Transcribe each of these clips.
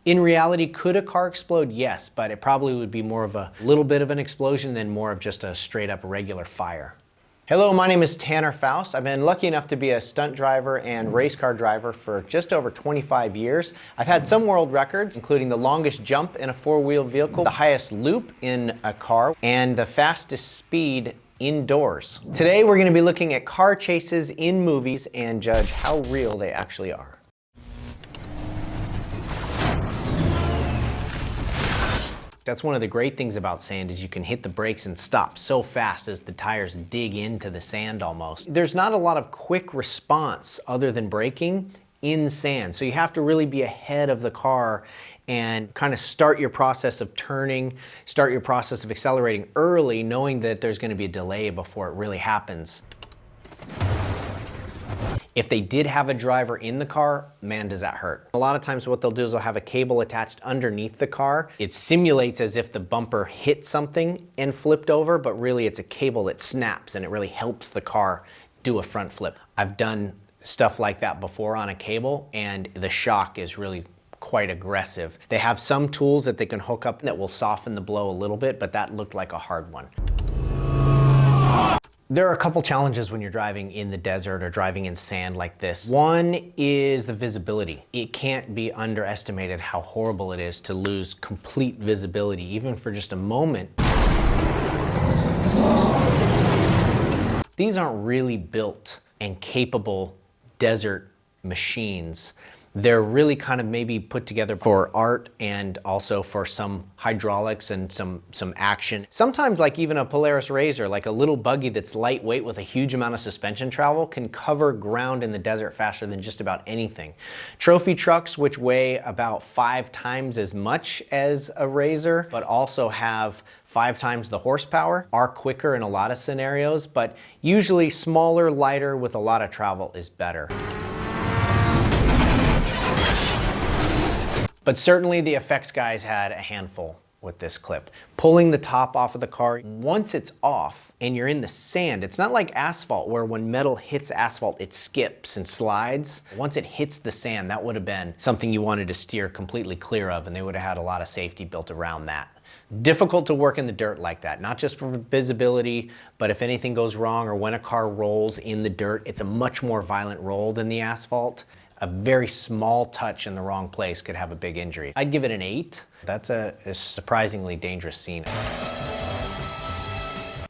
In reality, could a car explode? Yes, but it probably would be more of a little bit of an explosion than more of just a straight up regular fire. Hello, my name is Tanner Foust. I've been lucky enough to be a stunt driver and race car driver for just over 25 years. I've had some world records, including the longest jump in a four-wheel vehicle, the highest loop in a car, and the fastest speed indoors. Today, we're going to be looking at car chases in movies and judge how real they actually are. That's one of the great things about sand is you can hit the brakes and stop so fast as the tires dig into the sand almost. There's not a lot of quick response other than braking in sand. So you have to really be ahead of the car and kind of start your process of turning, start your process of accelerating early, knowing that there's going to be a delay before it really happens. If they did have a driver in the car, man, does that hurt. A lot of times what they'll do is they'll have a cable attached underneath the car. It simulates as if the bumper hit something and flipped over, but really it's a cable that snaps and it really helps the car do a front flip. I've done stuff like that before on a cable and the shock is really quite aggressive. They have some tools that they can hook up that will soften the blow a little bit, but that looked like a hard one. There are a couple challenges when you're driving in the desert or driving in sand like this. One is the visibility. It can't be underestimated how horrible it is to lose complete visibility, even for just a moment. These aren't really built and capable desert machines. They're really kind of maybe put together for art and also for some hydraulics and some action. Sometimes like even a Polaris RZR, like a little buggy that's lightweight with a huge amount of suspension travel can cover ground in the desert faster than just about anything. Trophy trucks, which weigh about 5 times as much as a RZR, but also have 5 times the horsepower, are quicker in a lot of scenarios, but usually smaller, lighter with a lot of travel is better. But certainly the effects guys had a handful with this clip. Pulling the top off of the car, once it's off and you're in the sand, it's not like asphalt where when metal hits asphalt, it skips and slides. Once it hits the sand, that would have been something you wanted to steer completely clear of, and they would have had a lot of safety built around that. Difficult to work in the dirt like that, not just for visibility, but if anything goes wrong or when a car rolls in the dirt, it's a much more violent roll than the asphalt. A very small touch in the wrong place could have a big injury. I'd give it an 8. That's a surprisingly dangerous scene.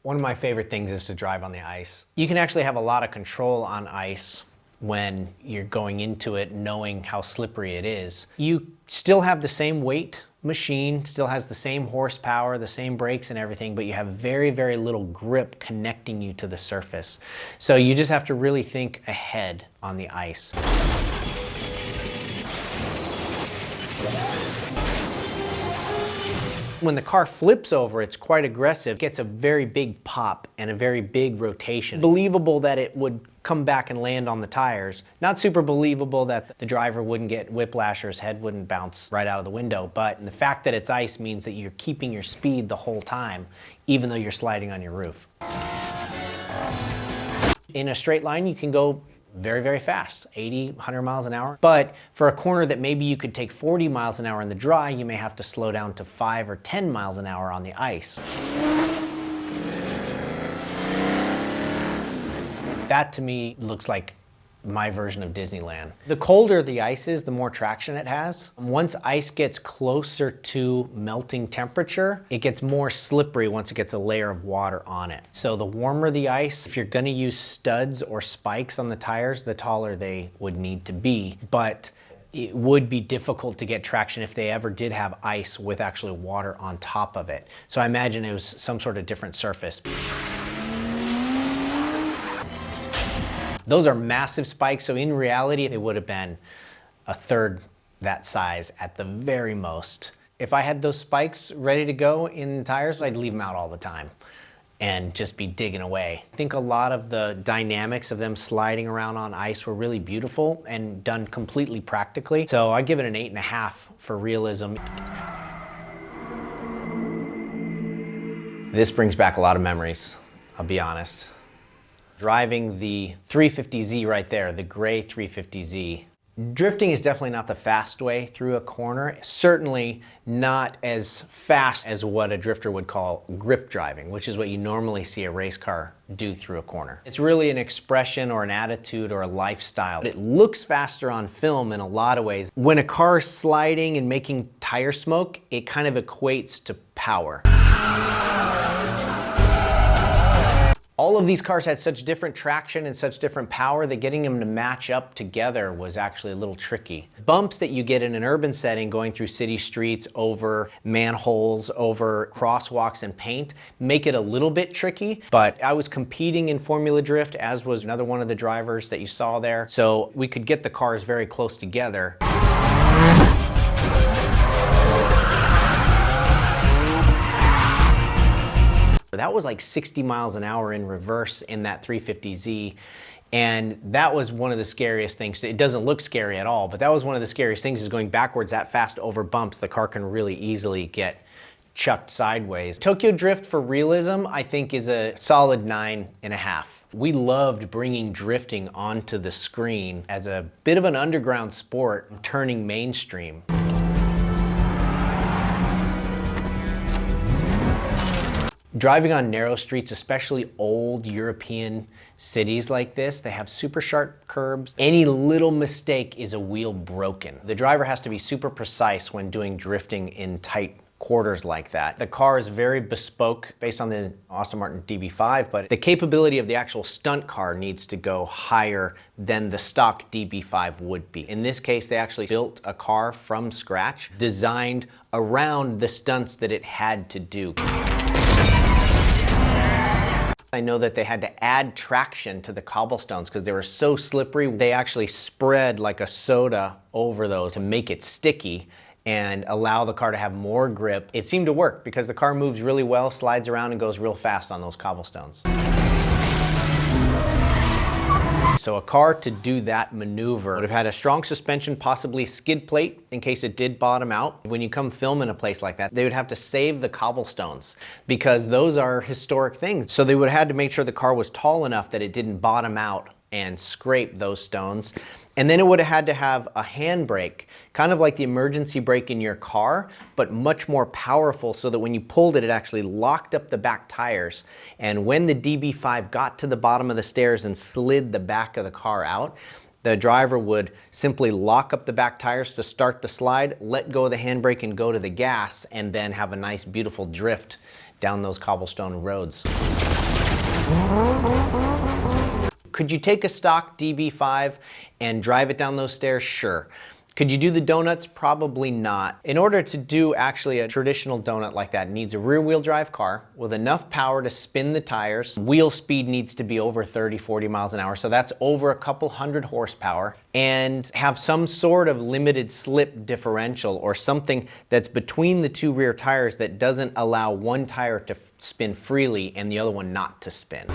One of my favorite things is to drive on the ice. You can actually have a lot of control on ice when you're going into it knowing how slippery it is. You still have the same weight machine, still has the same horsepower, the same brakes and everything, but you have very, very little grip connecting you to the surface. So you just have to really think ahead on the ice. When the car flips over, it's quite aggressive. It gets a very big pop and a very big rotation. Believable that it would come back and land on the tires. Not super believable that the driver wouldn't get whiplash or his head wouldn't bounce right out of the window, but the fact that it's ice means that you're keeping your speed the whole time, even though you're sliding on your roof. In a straight line, you can go very, very fast, 80, 100 miles an hour. But for a corner that maybe you could take 40 miles an hour in the dry, you may have to slow down to 5 or 10 miles an hour on the ice. That to me looks like my version of Disneyland. The colder the ice is, the more traction it has. Once ice gets closer to melting temperature, it gets more slippery once it gets a layer of water on it. So the warmer the ice, if you're gonna use studs or spikes on the tires, the taller they would need to be. But it would be difficult to get traction if they ever did have ice with actually water on top of it. So I imagine it was some sort of different surface. Those are massive spikes, so in reality, they would have been a third that size at the very most. If I had those spikes ready to go in tires, I'd leave them out all the time and just be digging away. I think a lot of the dynamics of them sliding around on ice were really beautiful and done completely practically. So I give it an 8.5 for realism. This brings back a lot of memories, I'll be honest. Driving the 350Z right there, the gray 350Z, Drifting is definitely not the fast way through a corner. Certainly not as fast as what a drifter would call grip driving, which is what you normally see a race car do through a corner. It's really an expression or an attitude or a lifestyle. It looks faster on film in a lot of ways. When a car is sliding and making tire smoke, it kind of equates to power. All of these cars had such different traction and such different power that getting them to match up together was actually a little tricky. Bumps that you get in an urban setting going through city streets, over manholes, over crosswalks and paint make it a little bit tricky, but I was competing in Formula Drift, as was another one of the drivers that you saw there, so we could get the cars very close together. That was like 60 miles an hour in reverse in that 350Z. And that was one of the scariest things. It doesn't look scary at all, but that was one of the scariest things, is going backwards that fast over bumps. The car can really easily get chucked sideways. Tokyo Drift for realism, I think, is a solid 9.5. We loved bringing drifting onto the screen as a bit of an underground sport, turning mainstream. Driving on narrow streets, especially old European cities like this, they have super sharp curbs. Any little mistake is a wheel broken. The driver has to be super precise when doing drifting in tight quarters like that. The car is very bespoke based on the Aston Martin DB5, but the capability of the actual stunt car needs to go higher than the stock DB5 would be. In this case, they actually built a car from scratch, designed around the stunts that it had to do. I know that they had to add traction to the cobblestones because they were so slippery. They actually spread like a soda over those to make it sticky and allow the car to have more grip. It seemed to work because the car moves really well, slides around, and goes real fast on those cobblestones. So a car to do that maneuver would have had a strong suspension, possibly skid plate in case it did bottom out. When you come film in a place like that, they would have to save the cobblestones because those are historic things. So they would have had to make sure the car was tall enough that it didn't bottom out and scrape those stones. And then it would have had to have a handbrake, kind of like the emergency brake in your car, but much more powerful so that when you pulled it, it actually locked up the back tires. And when the DB5 got to the bottom of the stairs and slid the back of the car out, the driver would simply lock up the back tires to start the slide, let go of the handbrake and go to the gas, and then have a nice, beautiful drift down those cobblestone roads. Could you take a stock DB5 and drive it down those stairs? Sure. Could you do the donuts? Probably not. In order to do actually a traditional donut like that, it needs a rear-wheel drive car with enough power to spin the tires. Wheel speed needs to be over 30, 40 miles an hour, so that's over a couple hundred horsepower, and have some sort of limited slip differential or something that's between the two rear tires that doesn't allow one tire to spin freely and the other one not to spin.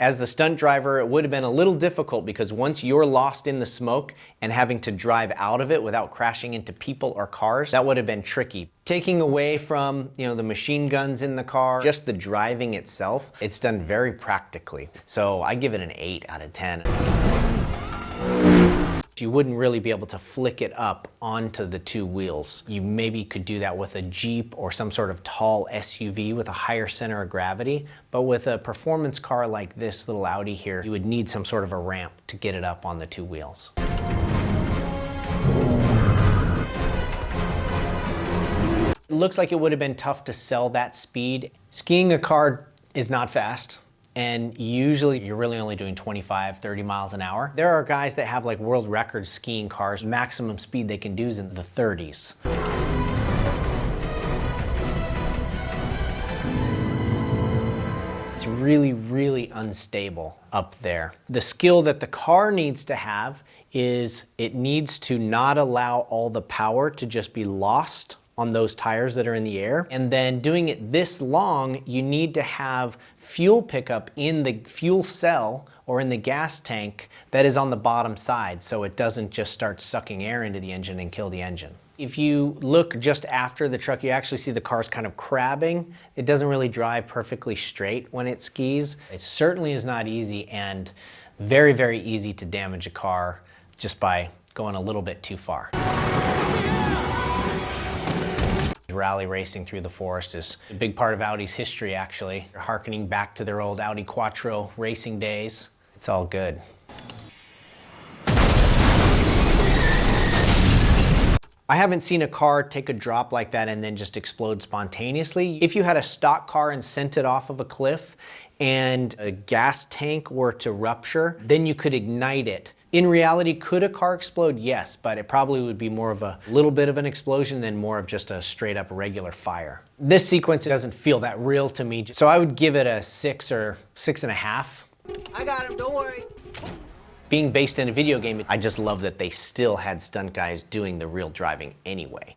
As the stunt driver, it would have been a little difficult because once you're lost in the smoke and having to drive out of it without crashing into people or cars, that would have been tricky. Taking away from, the machine guns in the car, just the driving itself, it's done very practically. So I give it an 8 out of 10. You wouldn't really be able to flick it up onto the two wheels. You maybe could do that with a Jeep or some sort of tall SUV with a higher center of gravity, but with a performance car like this little Audi here, you would need some sort of a ramp to get it up on the two wheels. It looks like it would have been tough to sell that speed. Skiing a car is not fast. And usually you're really only doing 25, 30 miles an hour. There are guys that have like world record skiing cars. Maximum speed they can do is in the 30s. It's really, really unstable up there. The skill that the car needs to have is it needs to not allow all the power to just be lost on those tires that are in the air. And then doing it this long, you need to have fuel pickup in the fuel cell or in the gas tank that is on the bottom side, so it doesn't just start sucking air into the engine and kill the engine. If you look just after the truck, you actually see the car's kind of crabbing. It doesn't really drive perfectly straight when it skis. It certainly is not easy, and Very, very easy to damage a car just by going a little bit too far. Rally racing through the forest is a big part of Audi's history, actually. They're harkening back to their old Audi Quattro racing days. It's all good. I haven't seen a car take a drop like that and then just explode spontaneously. If you had a stock car and sent it off of a cliff and a gas tank were to rupture, then you could ignite it. In reality, could a car explode? Yes, but it probably would be more of a little bit of an explosion than more of just a straight up regular fire. This sequence doesn't feel that real to me, so I would give it a 6 or 6.5. I got him, don't worry. Being based in a video game, I just love that they still had stunt guys doing the real driving anyway.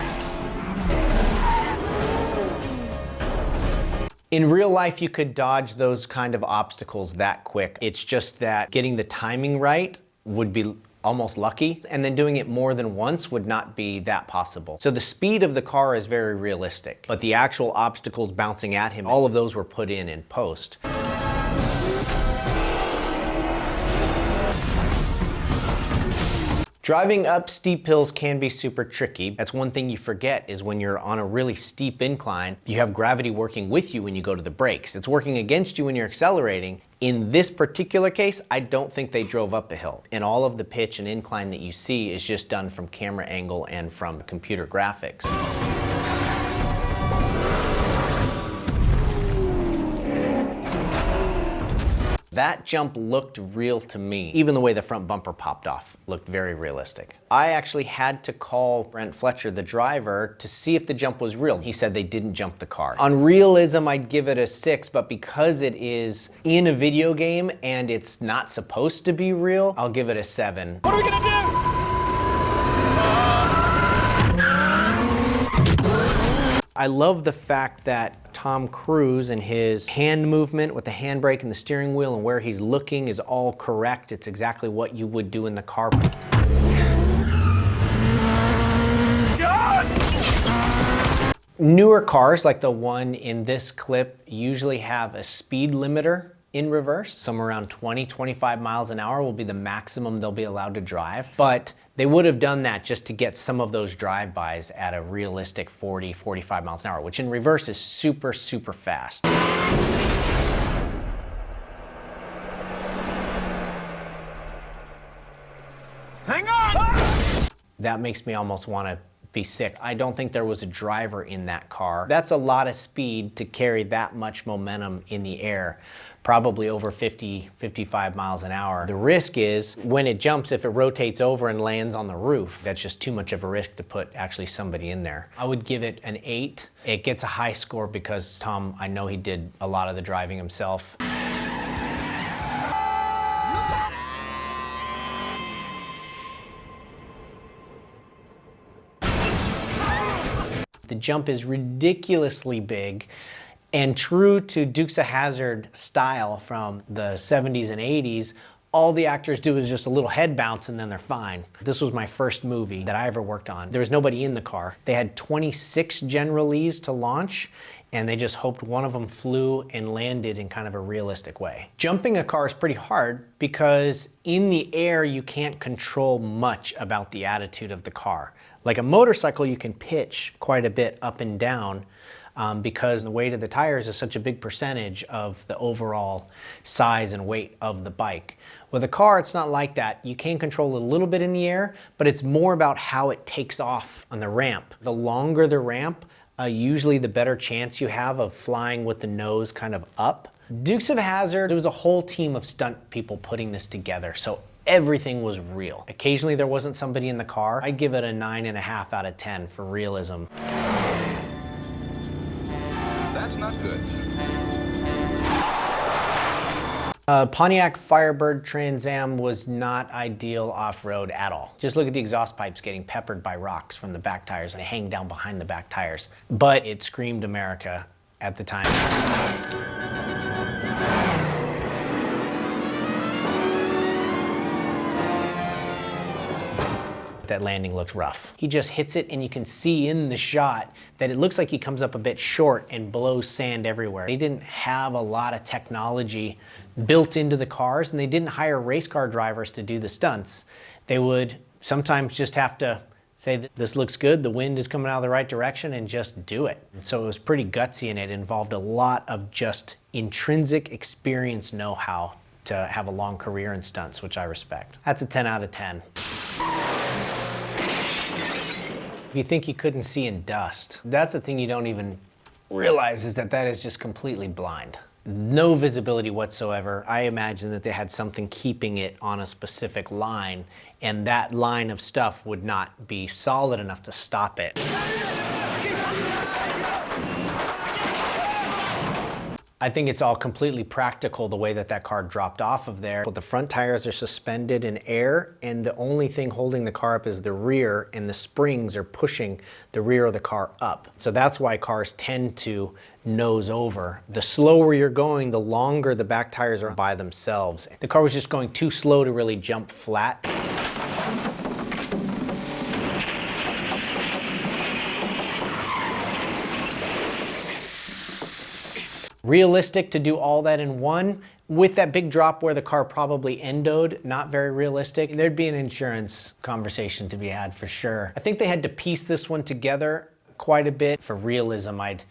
In real life, you could dodge those kind of obstacles that quick. It's just that getting the timing right would be almost lucky, and then doing it more than once would not be that possible. So the speed of the car is very realistic, but the actual obstacles bouncing at him, all of those were put in post. Driving up steep hills can be super tricky. That's one thing you forget is when you're on a really steep incline, you have gravity working with you when you go to the brakes. It's working against you when you're accelerating. In this particular case, I don't think they drove up a hill. And all of the pitch and incline that you see is just done from camera angle and from computer graphics. That jump looked real to me. Even the way the front bumper popped off looked very realistic. I actually had to call Brent Fletcher, the driver, to see if the jump was real. He said they didn't jump the car. On realism, I'd give it a 6, but because it is in a video game and it's not supposed to be real, I'll give it a 7. What are we gonna do? I love the fact that Tom Cruise and his hand movement with the handbrake and the steering wheel and where he's looking is all correct. It's exactly what you would do in the car. Newer cars, like the one in this clip, usually have a speed limiter in reverse. Somewhere around 20, 25 miles an hour will be the maximum they'll be allowed to drive. But they would have done that just to get some of those drive-bys at a realistic 40, 45 miles an hour, which in reverse is super, super fast. Hang on! That makes me almost want to be sick. I don't think there was a driver in that car. That's a lot of speed to carry that much momentum in the air, probably over 50, 55 miles an hour. The risk is when it jumps, if it rotates over and lands on the roof, that's just too much of a risk to put actually somebody in there. I would give it an 8. It gets a high score because Tom, I know he did a lot of the driving himself. The jump is ridiculously big, and true to Dukes of Hazzard style from the 70s and 80s, all the actors do is just a little head bounce and then they're fine. This was my first movie that I ever worked on. There was nobody in the car. They had 26 generalees to launch, and they just hoped one of them flew and landed in kind of a realistic way. Jumping a car is pretty hard because in the air you can't control much about the attitude of the car. Like a motorcycle, you can pitch quite a bit up and down because the weight of the tires is such a big percentage of the overall size and weight of the bike. With a car, it's not like that. You can control a little bit in the air, but it's more about how it takes off on the ramp. The longer the ramp, usually the better chance you have of flying with the nose kind of up. Dukes of Hazzard, it was a whole team of stunt people putting this together, so everything was real. Occasionally there wasn't somebody in the car. I'd give it a 9.5 out of 10 for realism. That's not good. Pontiac Firebird Trans Am was not ideal off-road at all. Just look at the exhaust pipes getting peppered by rocks from the back tires and they hang down behind the back tires. But it screamed America at the time. That landing looked rough. He just hits it and you can see in the shot that it looks like he comes up a bit short and blows sand everywhere. They didn't have a lot of technology built into the cars, and they didn't hire race car drivers to do the stunts. They would sometimes just have to say that this looks good, the wind is coming out of the right direction, and just do it. So it was pretty gutsy, and it involved a lot of just intrinsic experience know-how to have a long career in stunts, which I respect. That's a 10 out of 10. If you think you couldn't see in dust, that's the thing you don't even realize, is that that is just completely blind. No visibility whatsoever. I imagine that they had something keeping it on a specific line, and that line of stuff would not be solid enough to stop it. I think it's all completely practical the way that that car dropped off of there. But the front tires are suspended in air, and the only thing holding the car up is the rear, and the springs are pushing the rear of the car up. So that's why cars tend to nose over. The slower you're going, the longer the back tires are by themselves. The car was just going too slow to really jump flat. Realistic to do all that in one, with that big drop where the car probably endoed, not very realistic. There'd be an insurance conversation to be had for sure. I think they had to piece this one together quite a bit. For realism, I'd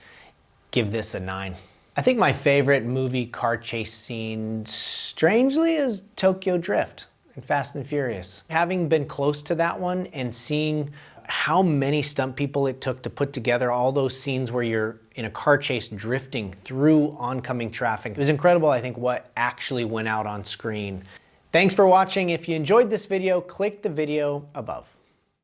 give this a 9. I think my favorite movie car chase scene, strangely, is Tokyo Drift in Fast and Furious. Having been close to that one and seeing how many stunt people it took to put together all those scenes where you're in a car chase drifting through oncoming traffic, it was incredible, I think, what actually went out on screen. Thanks for watching. If you enjoyed this video, click the video above.